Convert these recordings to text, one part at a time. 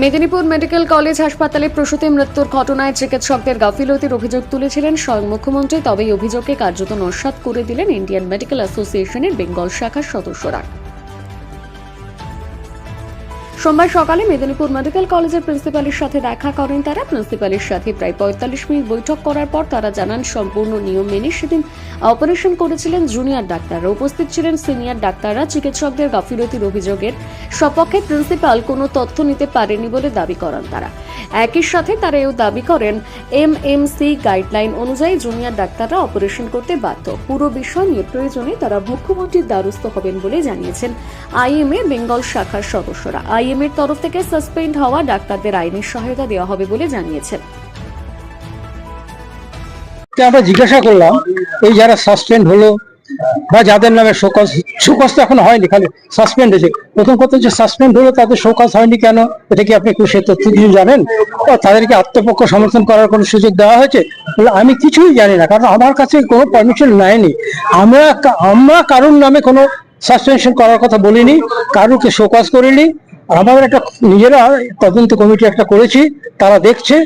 Medinipur medical college হাসপাতালে প্রসূতি মৃত্যুর ঘটনায় চিকিৎসকদের গাফিলতির অভিযোগ তুলেছিলেন স্বয়ং মুখ্যমন্ত্রী। তবে এই অভিযোগকে কার্যত নস্যাৎ করে দিলেন ইন্ডিয়ান মেডিকেল অ্যাসোসিয়েশনের বেঙ্গল শাখার সদস্যরা। সোমবার সকালে মেদিনীপুর মেডিকেল কলেজের প্রিন্সিপালের সাথে দেখা করেন তারা। প্রিন্সিপালের সাথে প্রায় ৪৫ মিনিট বৈঠক করার পর তারা জানান সম্পূর্ণ নিয়ম মেনে সেদিন অপারেশন করেছিলেন জুনিয়র ডাক্তাররা। উপস্থিত ছিলেন সিনিয়র ডাক্তাররা। চিকিৎসকদের গাফিলতির অভিযোগের সপক্ষে প্রিন্সিপাল কোনো তথ্য নিতে পারেনি বলে দাবি করেন তারা। একই সাথে তারা এও দাবি করেন এমএমসি গাইডলাইন অনুযায়ী জুনিয়র ডাক্তাররা অপারেশন করতে বাধ্য। পুরো বিষয় নিয়ে প্রয়োজনে তারা মুখ্যমন্ত্রীর দ্বারস্থ হবেন বলে জানিয়েছেন আইএমএ বেঙ্গল শাখার সদস্যরা। আইএমএর তরফ থেকে সাসপেন্ড হওয়া ডাক্তারদের আইনি সহায়তা দেওয়া হবে বলে জানিয়েছেন। আমরা জিজ্ঞাসা করলাম এই যারা সাসপেন্ড হলো বা যাদের নামে শোকজ তো এখন হয়নি, খালি সাসপেন্ড হয়েছে। প্রথম কথা যে সাসপেন্ড হলো তাদের শোকজ হয়নি কেন, এটা কি আপনি সে তথ্য কিছু জানেন? তাদেরকে আত্মপক্ষ সমর্থন করার কোনো সুযোগ দেওয়া হয়েছে? আমি কিছুই জানি না, কারণ আমার কাছে কোনো পারমিশন নেয়নি। আমরা কারোর নামে কোনো সাসপেনশন করার কথা বলিনি, কারোকে শোকজ করিনি। আমাদের একটা নিজেরা তদন্ত কমিটি একটা করেছি, তারা দেখছে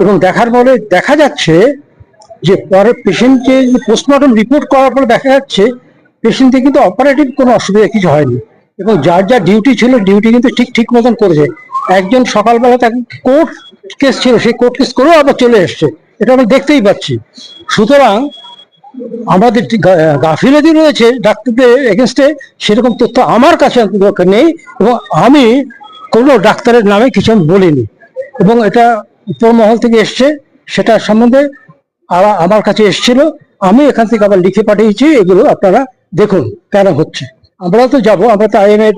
এবং দেখার পরে দেখা যাচ্ছে যে পরে পেশেন্টকে পোস্টমর্টম রিপোর্ট করার পরে দেখা যাচ্ছে পেশেন্টকে কিন্তু অপারেটিভ কোনো অসুবিধা কিছু হয়নি এবং যার যা ডিউটি ছিল ডিউটি কিন্তু ঠিক মতন করেছে। একজন সকালবেলা তাকে কোর্ট কেস ছিল, সেই কোর্ট কেস করেও আবার চলে এসছে, এটা আমরা দেখতেই পাচ্ছি। সুতরাং আমাদের গাফিলতি রয়েছে ডাক্তারদের এগেনস্টে, সেরকম তথ্য আমার কাছে নেই এবং আমি কোনো ডাক্তারের নামে কিছু আমি বলিনি এবং এটা উপর মহল থেকে এসছে, সেটা সম্বন্ধে আমার কাছে এসেছিল। আমি এখান থেকে আবার লিখে পাঠিয়েছি, এগুলো আপনারা দেখুন কেন হচ্ছে। আমরা তো যাবো, আমরা তো আইএমএ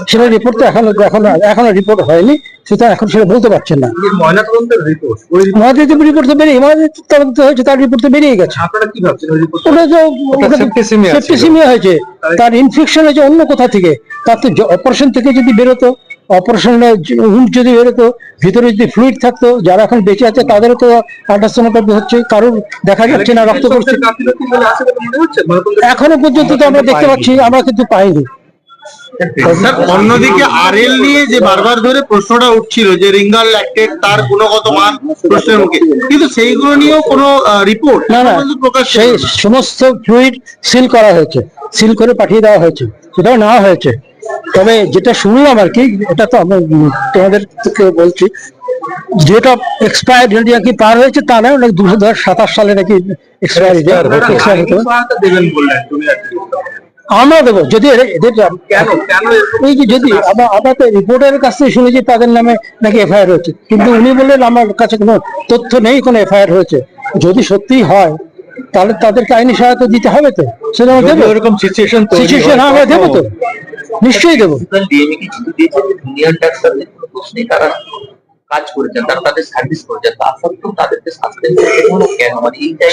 সেটা রিপোর্ট তো এখনো রিপোর্ট হয়নি, সেটা এখন সেটা বলতে পারছেন না। রিপোর্ট তো বেরিয়ে তদন্ত হয়েছে, তার রিপোর্ট তো বেরিয়ে গেছে। সেপ্টিসিমিয়া হয়েছে, তার ইনফেকশন হয়েছে অন্য কোথা থেকে। তার তো অপারেশন থেকে যদি বেরোতো, অপারেশনের যদি বেরোতো, ভিতরে যদি ফ্লুইড থাকতো, যারা এখন বেঁচে আছে তাদেরও তো আল্ট্রাসোনোগ্রাফি হচ্ছে, কারোর দেখা যাচ্ছে না রক্ত পড়ছে। এখনো পর্যন্ত তো আমরা দেখতে পাচ্ছি, আমরা কিন্তু পাইনি। অন্যদিকে আরএল নিয়ে যে বারবার ধরে প্রশ্নটা উঠছিল যে রিঙ্গাল ল্যাকটেট তার গুণগত মান প্রশ্নের মুখে, কিন্তু সেইগুলো নিয়েও কোনো রিপোর্ট সেই সমস্ত ফ্লুইড সিল করা হয়েছে, সিল করে পাঠিয়ে দেওয়া হয়েছে, সেটাও নেওয়া হয়েছে। তবে যেটা শুনলাম আর কি, এটা তো আমি তোমাদের বলছি, যেটা এক্সপায়ার নাকি পার হয়েছে তা নয়, 2027 সালে নাকি এক্সপায়ারি আমরা দেবো। যদি এদের এই যে যদি আমরা তো রিপোর্টারের কাছ থেকে শুনেছি তাদের নামে নাকি এফআইআর হয়েছে, কিন্তু উনি বললেন আমার কাছে কোনো তথ্য নেই কোনো এফআইআর হয়েছে। যদি সত্যি হয় তাহলে তাদেরকে আইনি সহায়তা দিতে হবে, তো সেটা আমরা দেবো। এরকম সিচুয়েশন আমরা দেবো, তো নিশ্চয়ই দেবো।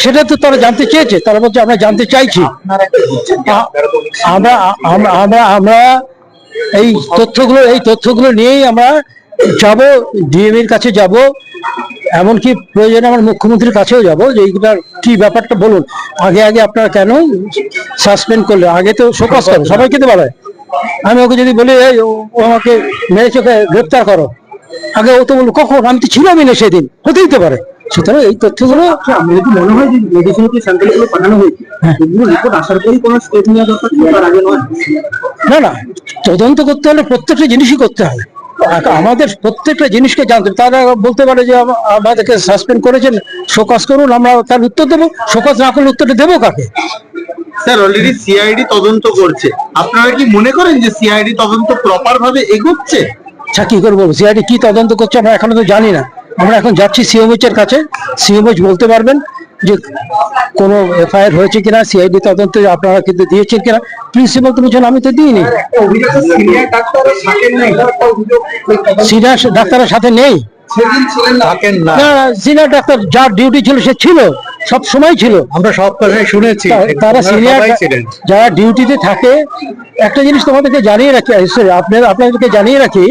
সেটা তো তারা জানতে চেয়েছে, তারা বলছে আমরা জানতে চাইছি। আমরা এই তথ্যগুলো নিয়েই আমরা যাব, ডিএমের কাছে যাব, এমনকি প্রয়োজনে আমার মুখ্যমন্ত্রীর কাছেও যাব যে এইগুলার কি ব্যাপারটা বলুন। আগে আপনারা কেন সাসপেন্ড করলে? আগে তো শোকজ করো, সবাইকে তো বলে। আমি ওকে যদি বলি ও আমাকে মেরেছে, ওকে গ্রেপ্তার করো, আগে ও তো বললো কখন, আমি তো ছিলামই না সেদিন, হতেই তো পারে। সুতরাং এই তথ্যগুলো মনে হয় যে মেডিসিনকে স্যাম্পলগুলো পাঠানো হয়েছে, এগুলো রিপোর্ট আসার পরই কোনো স্টেপ নেওয়া দরকার, তার আগে নয়। না, তদন্ত করতে হলে প্রত্যেকটা জিনিসই করতে হবে, আমাদের প্রত্যেকটা জিনিসকে জানতে। তারা বলতে পারে যে আমাদেরকে সাসপেন্ড করেছেন, শোকজ করুন, আমরা তার উত্তর দেবো। শোকজ না করলে উত্তরটা দেবো কাকে? স্যার, অলরেডি সিআইডি তদন্ত করছে, আপনারা কি মনে করেন যে সিআইডি তদন্ত প্রপার ভাবে এগোচ্ছে? আচ্ছা, কি করবো, সিআইডি কি তদন্ত করছে আমরা এখনো তো জানি না। আমরা এখন যাচ্ছি সিএমএইচ এর কাছে, সিএমএইচ বলতে পারবেন যে কোনো এফআইআর হয়েছে কিনা, সিআইডি তদন্ত আপনারা কিন্তু দিয়েছেন কিনা। প্রিন্সিপাল তো বলছেন আমি তো দিইনি, সিনিয়র ডাক্তারের সাথে নেই। সিনিয়র ডাক্তার যার ডিউটি ছিল সে ছিল, সব সময় ছিল, আমরা সব কথাই শুনেছি। তারা সিনিয়র যারা ডিউটিতে থাকে। একটা জিনিস তোমাদেরকে জানিয়ে রাখি, আপনাদেরকে জানিয়ে রাখি,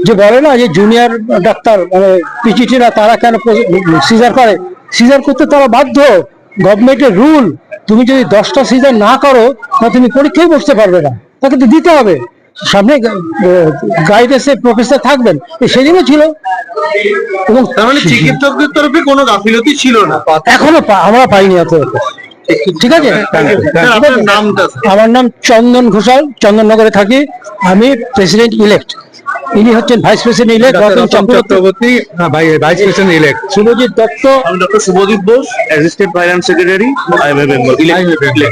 যে বলে না যে জুনিয়র ডাক্তার মানে পিজিটিরা তারা কেন সিজার করে, সিজার করতে তারা বাধ্য, গভর্নমেন্টের রুল। তুমি যদি 10টা সিজার না করো তাহলে তুমি পরীক্ষায় বসতে পারবে না, তাকে তো দিতে হবে। সামনে গাইডেন্সে প্রফেসর থাকবেন, সেদিনও ছিল। এবং তার মানে চিকিৎসকদের তরফে কোনো গাফিলতি ছিল না। এখনো আমরা পাইনি এত। ঠিক আছে, স্যার, আপনার নামটা আমার নাম চন্দন ঘোষাল, চন্দননগরে থাকি। আমি প্রেসিডেন্ট ইলেক্ট, ইনি হচ্ছেন vice president elect Ratan Chakraborty, vice president elect Surajit Dutta. আমি doctor Subhajit Bose, assistant finance secretary, IMA Bengal.